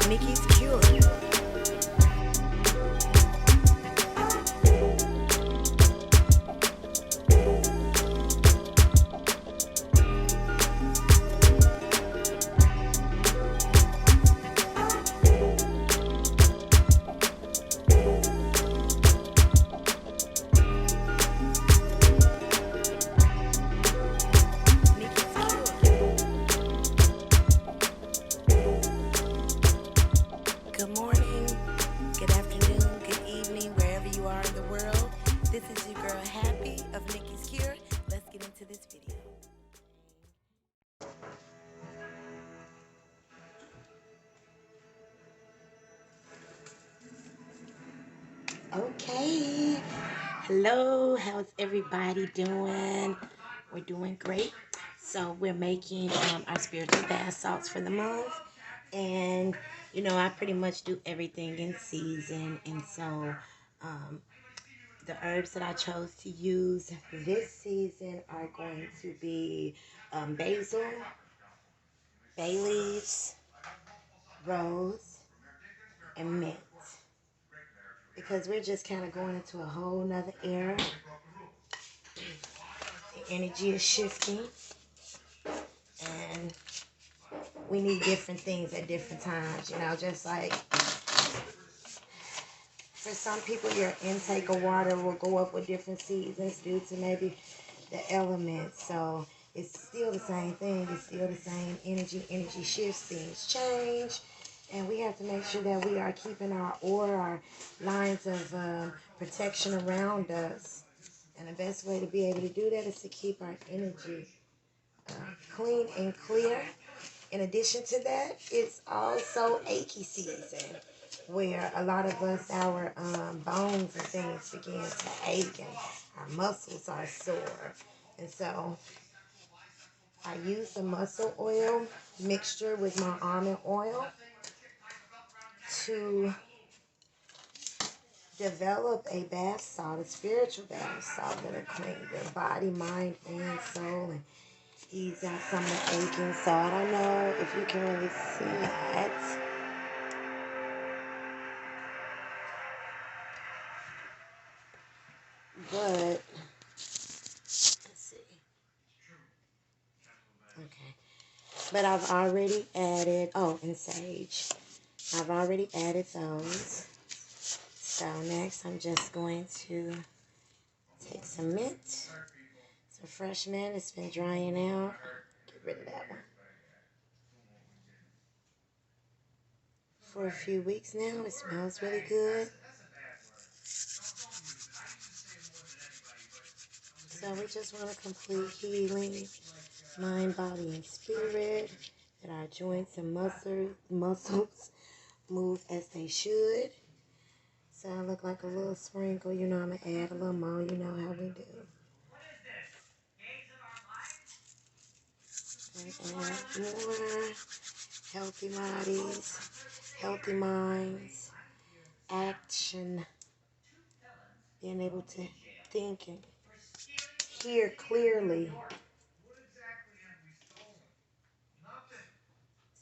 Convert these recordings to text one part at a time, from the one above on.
Nikky's Kure. Good morning, good afternoon, good evening, wherever you are in the world. This is your girl Happy of Nikky's Kure. Let's get into this video. Okay. Hello, how's everybody doing? We're doing great. So we're making our spiritual bath salts for the month. And, you know, I pretty much do everything in season. And so the herbs that I chose to use this season are going to be basil, bay leaves, rose, and mint. Because we're just kind of going into a whole nother era. The energy is shifting. And we need different things at different times. You know, just like for some people, your intake of water will go up with different seasons due to maybe the elements. So it's still the same thing. It's still the same energy. Energy shifts, things change. And we have to make sure that we are keeping our aura, our lines of protection around us. And the best way to be able to do that is to keep our energy clean and clear. In addition to that, it's also achy season, where a lot of us, our bones and things begin to ache and our muscles are sore. And so I use the muscle oil mixture with my almond oil to develop a bath salt, a spiritual bath salt that'll clean your body, mind, and soul, and ease out some of the aching. So I don't know if you can really see that. But let's see. Okay. But I've already added, and sage. I've already added those. So next I'm just going to take some mint. Some fresh mint. It's been drying out. Get rid of that one. For a few weeks now. It smells really good. So we just want a complete healing, mind, body, and spirit. That our joints and muscles move as they should. So I look like a little sprinkle. You know I'm going to add a little more. You know how we do. And add more healthy bodies, healthy minds, action, being able to think and hear clearly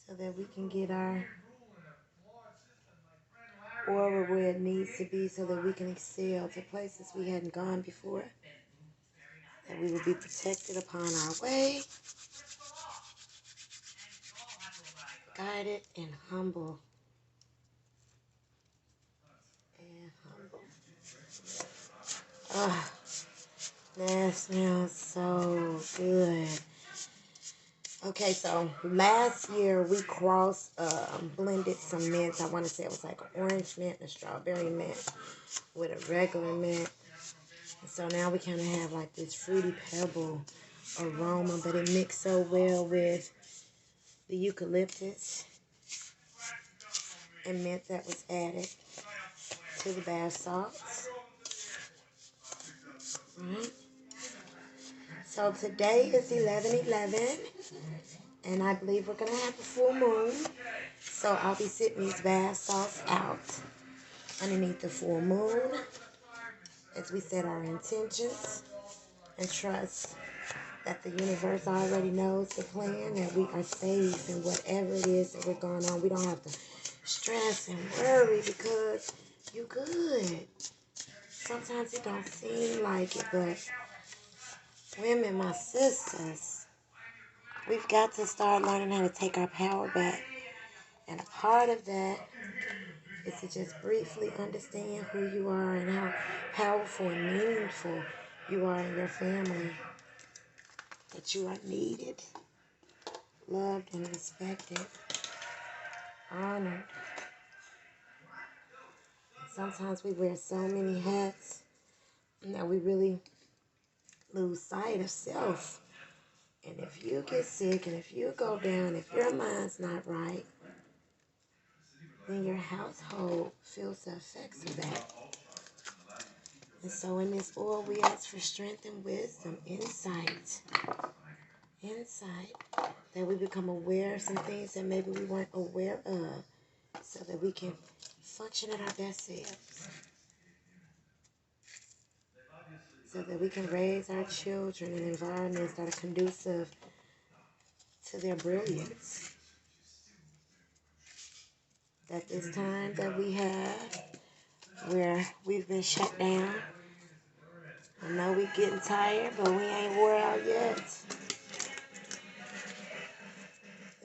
so that we can get our aura where it needs to be so that we can excel to places we hadn't gone before, that we will be protected upon our way, guided and humble. Oh, that smells so good. Okay, so last year we blended some mints. I want to say it was like an orange mint and a strawberry mint with a regular mint. And so now we kind of have like this fruity pebble aroma, but it mixed so well with the eucalyptus and mint that was added to the bath salts. So today is 11/11, and I believe we're going to have a full moon. So I'll be sitting these bath salts out underneath the full moon as we set our intentions and trust that the universe already knows the plan, that we are safe in whatever it is that we're going on. We don't have to stress and worry because you good. Sometimes it don't seem like it, but women, my sisters, we've got to start learning how to take our power back. And a part of that is to just briefly understand who you are and how powerful and meaningful you are in your family. That you are needed, loved, and respected, honored. Sometimes we wear so many hats that we really lose sight of self. And if you get sick and if you go down, if your mind's not right, then your household feels the effects of that. And so in this oil, we ask for strength and wisdom, insight, that we become aware of some things that maybe we weren't aware of so that we can function at our best selves, so that we can raise our children in environments that are conducive to their brilliance. That this time that we have where we've been shut down, I know we're getting tired, but we ain't wore out yet.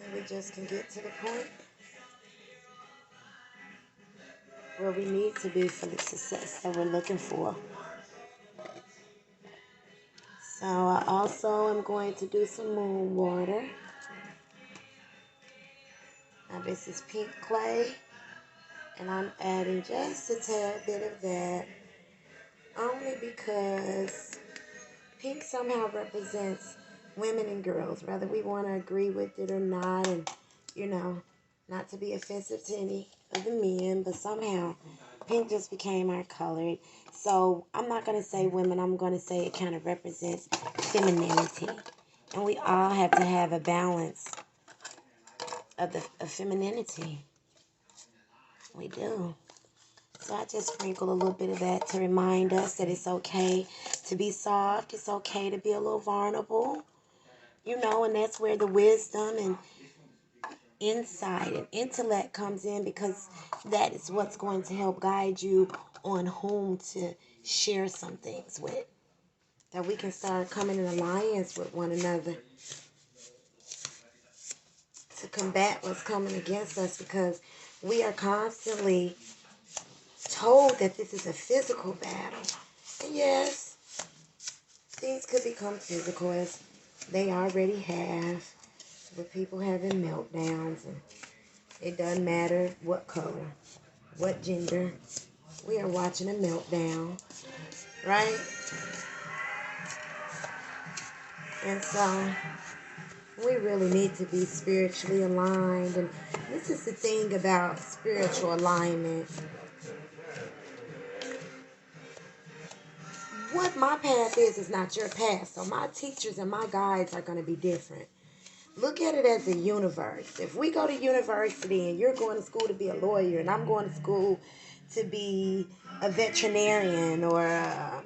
And we just can get to the point where we need to be for the success that we're looking for. So I also am going to do some moon water. Now this is pink clay, and I'm adding just a tad bit of that, only because pink somehow represents women and girls, whether we want to agree with it or not, and not to be offensive to any of the men, but somehow pink just became our color. So I'm not going to say women, I'm going to say it kind of represents femininity. And we all have to have a balance of femininity. We do. So I just sprinkle a little bit of that to remind us that it's okay to be soft. It's okay to be a little vulnerable. And that's where the wisdom and insight and intellect comes in, because that is what's going to help guide you on whom to share some things with. That we can start coming in alliance with one another to combat what's coming against us, because we are constantly told that this is a physical battle. And yes, things could become physical, as they already have, with people having meltdowns, and it doesn't matter what color, what gender, we are watching a meltdown, right? And so we really need to be spiritually aligned. And this is the thing about spiritual alignment. What my path is not your path. So my teachers and my guides are going to be different. Look at it as a universe. If we go to university and you're going to school to be a lawyer and I'm going to school to be a veterinarian or a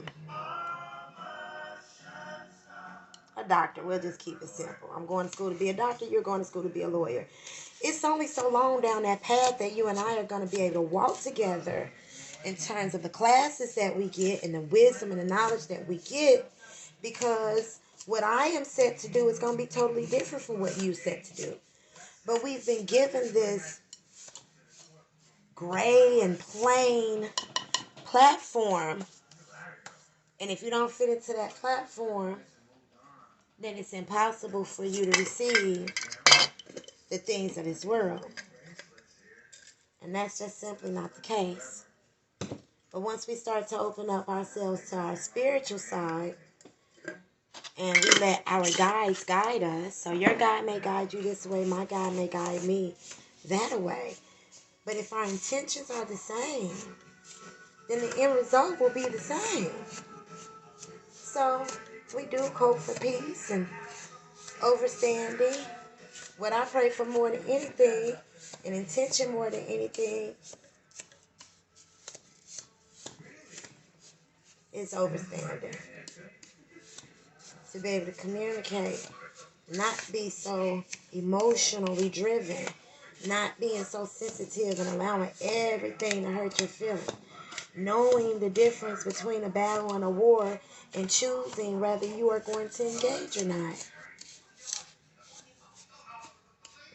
doctor, we'll just keep it simple. I'm going to school to be a doctor, you're going to school to be a lawyer. It's only so long down that path that you and I are going to be able to walk together in terms of the classes that we get and the wisdom and the knowledge that we get, because what I am set to do is going to be totally different from what you're set to do. But we've been given this gray and plain platform, and if you don't fit into that platform, then it's impossible for you to receive the things of this world. And that's just simply not the case. But once we start to open up ourselves to our spiritual side, and we let our guides guide us, so your guide may guide you this way, my guide may guide me that way. But if our intentions are the same, then the end result will be the same. So we do hope for peace and understanding. What I pray for more than anything, and intention more than anything, is understanding. To be able to communicate, not be so emotionally driven, Not being so sensitive and allowing everything to hurt your feelings. Knowing the difference between a battle and a war and choosing whether you are going to engage or not.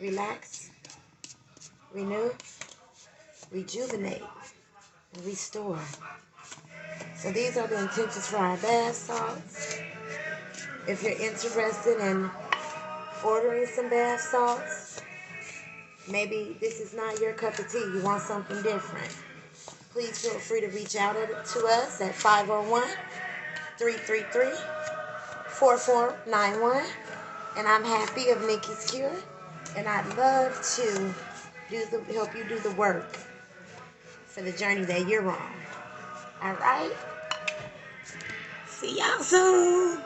Relax, renew, rejuvenate, and restore. So these are the intentions for our bath salts. If you're interested in ordering some bath salts, maybe this is not your cup of tea. You want something different. Please feel free to reach out to us at 501-333-4491. And I'm happy of Nikky's Cure. And I'd love to help you do the work for the journey that you're on. All right? See y'all soon.